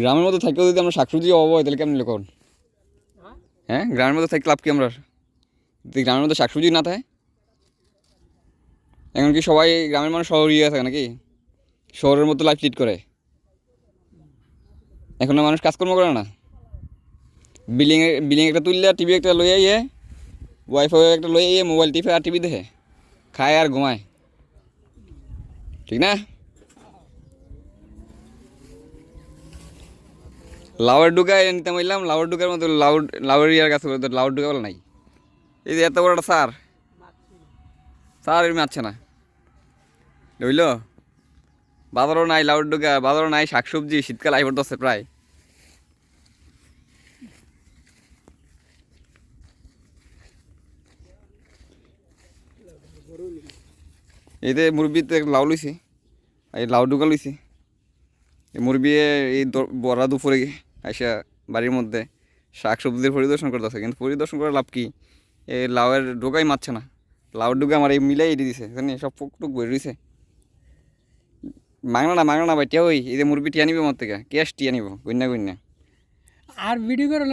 গ্রামের মধ্যে থাকলেও যদি আমরা শাকসবজি অভাব হয় তাহলে কেমন লোক? হ্যাঁ, গ্রামের মধ্যে থাকলে লাভ কি আমরা? যদি গ্রামের মধ্যে শাকসবজি না থাকে, এখন কি সবাই গ্রামের মানুষ শহর ইয়ে থাকে নাকি? শহরের মতো লাইফ লিড করে? এখন মানুষ কাজকর্ম করে না, বিলিং একটা তুললে টিভি একটা লইয়া ইয়ে, ওয়াইফাই একটা লইয়া ইয়ে, মোবাইল টিপে আর টিভি দেখে খায় আর ঘুমায়, ঠিক না? লাউয়ের ডুকায় নিতে বললাম, লাউয়ের ডুকার মতো লাউয়ের ইয়ার গাছ লাউয়ের ডুকা বলে নাই। এই যে এত বড় একটা সার এরকম আছে না, বুঝলো? বাজারও নাই লাউয়ের ডুকা, বাজারও নাই শাকসবজি, শীতকাল আই পড়তেছে প্রায়। এই যে মুরব্বীতে লাউ লইছি, এই লাউ ডুকা লইছি। এই মুরব্বী এই বড়া দুপুরে আইসা বাড়ির মধ্যে শাক সবজির পরিদর্শন করতেছে, কিন্তু পরিদর্শন করে লাভ কি? এই লাউয়ের ডোকাই মারছে না। লাউয়ের ডোকা আমার এই মিলাই এটি দিছে, জানি সব ফুক টুক বই রয়েছে। মাংনা না ভাই টিয়া, ওই এই যে মুরব্বী টিয়া নিবে আমার থেকে, ক্যাশ টিয়া নিব, গন্যা। আর ভিডিও করে